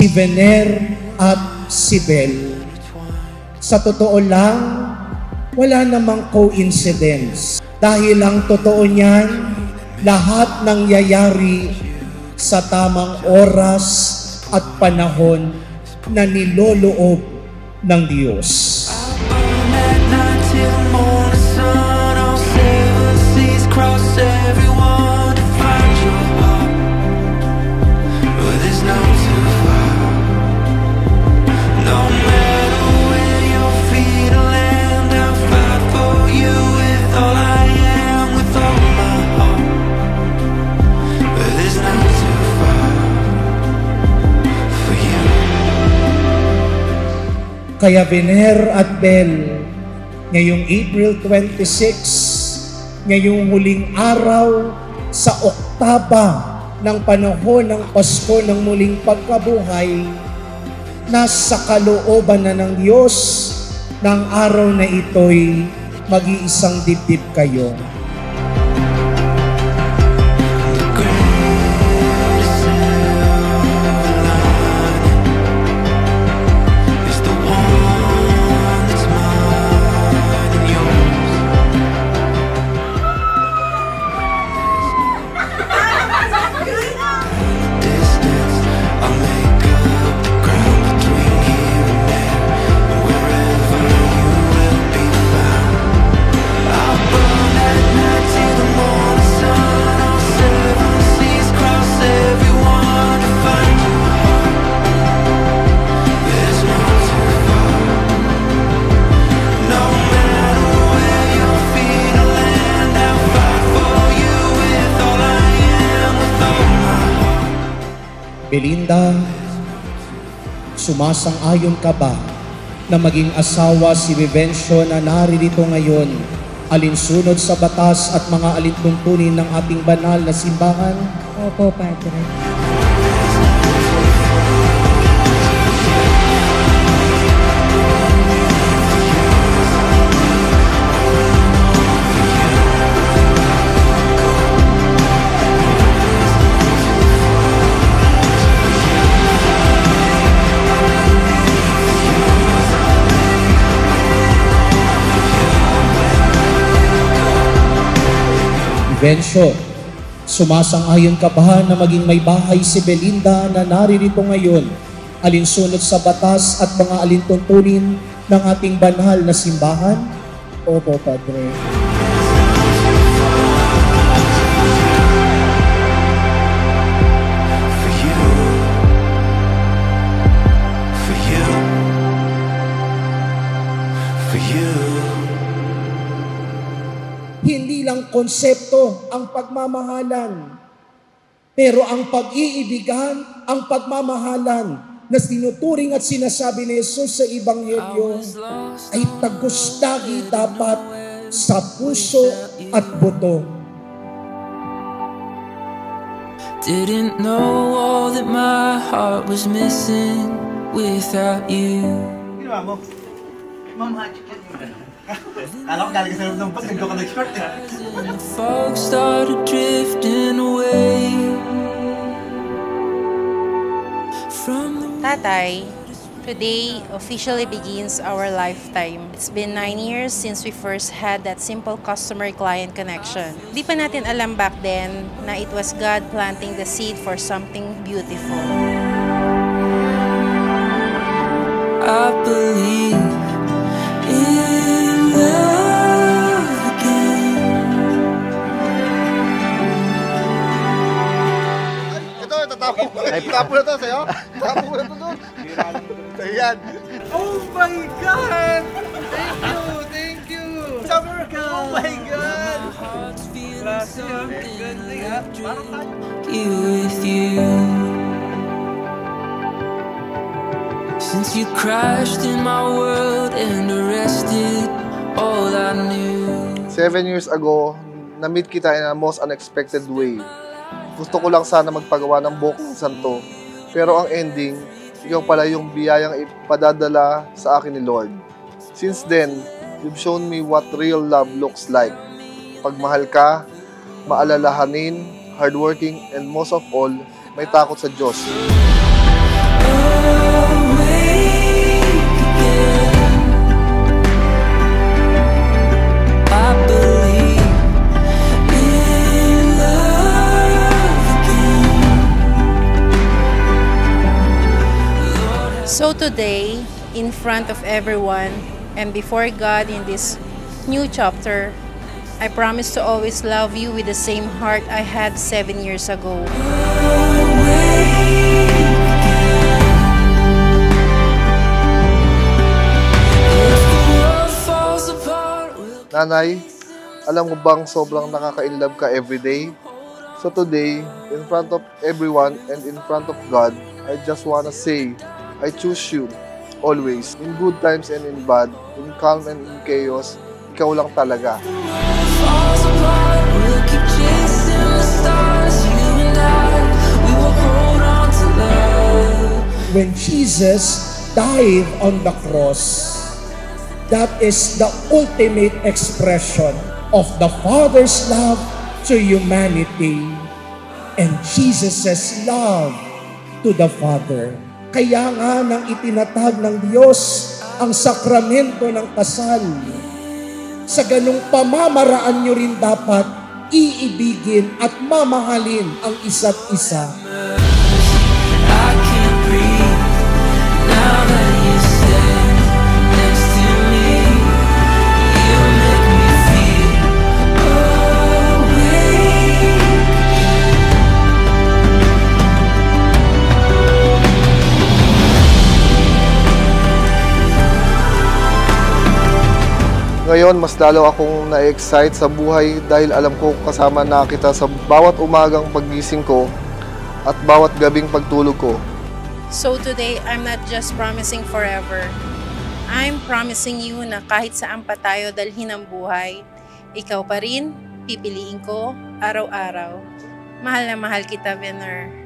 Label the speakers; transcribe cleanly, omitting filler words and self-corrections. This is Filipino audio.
Speaker 1: si Vener at si Bel. Sa totoo lang, wala namang coincidence. Dahil ang totoo niyan, lahat ng yayari sa tamang oras at panahon na niloloob ng Diyos. Kaya Vener at Bel, ngayong April 26, ngayong huling araw sa oktaba ng panahon ng Pasko ng muling pagkabuhay, nasa kalooban na ng Diyos ng araw na ito'y mag-iisang dibdib kayo. Belinda, sumasang-ayon ka ba na maging asawa si Vivencio na naririto ngayon, alinsunod sa batas at mga alintuntunin ng ating banal na simbahan?
Speaker 2: Opo, Padre.
Speaker 1: Vivencio, sumasang-ayon ka ba na maging may bahay si Belinda na naririto ngayon, alinsunod sa batas at mga alintuntunin ng ating banal na simbahan? Opo, Padre. Hindi lang konsepto ang pagmamahalan, pero ang pag-iibigan, ang pagmamahalan na tinuturing at sinasabi ni Jesus sa Ebanghelyo ay tagustagi dapat sa puso at buto.
Speaker 3: Didn't know all that my heart was missing without you.
Speaker 4: Ginawa mo? Mama, kala ko galing sa loob ng bus, nagdo ka nag-short eh.
Speaker 3: Fog started drifting away.
Speaker 2: Tatay, today officially begins our lifetime. It's been 9 years since we first had that simple customer-client connection. Di pa natin alam back then na it was God planting the seed for something beautiful.
Speaker 3: I believe in love again.
Speaker 4: Ito, tatapo. Tapo na to sa'yo. Tapo na to doon. Ayan. Oh my God! Thank you! Sabi ka! Oh my God!
Speaker 3: You with you. Since you crashed in my world and arrested all I knew.
Speaker 5: 7 years ago, na-meet kita in a most unexpected way. Gusto ko lang sana magpagawa ng Bokong Santo. Pero ang ending, ikaw pala yung biyayang ipadadala sa akin ni Lord. Since then, you've shown me what real love looks like. Pagmahal ka, maalalahanin, hardworking, and most of all, may takot sa Diyos.
Speaker 2: So today, in front of everyone and before God in this new chapter, I promise to always love you with the same heart I had 7 years ago.
Speaker 5: Nanay, alam mo bang sobrang nakaka-inlove ka everyday? So today, in front of everyone and in front of God, I just wanna say, I choose you, always. In good times and in bad, in calm and in chaos, ikaw lang talaga.
Speaker 1: When Jesus died on the cross, that is the ultimate expression of the Father's love to humanity and Jesus' love to the Father. Kaya nga nang itinatag ng Diyos ang sakramento ng kasal, sa ganung pamamaraan nyo rin dapat iibigin at mamahalin ang isa't isa.
Speaker 3: I can't breathe now that you stand next to me. You make me feel awake.
Speaker 5: Ngayon, mas lalo akong na-excite sa buhay dahil alam ko kasama na kita sa bawat umagang paggising ko at bawat gabing pagtulog ko.
Speaker 2: So today, I'm not just promising forever. I'm promising you na kahit saan pa tayo dalhin ang buhay, ikaw pa rin, pipiliin ko araw-araw. Mahal na mahal kita, Venner.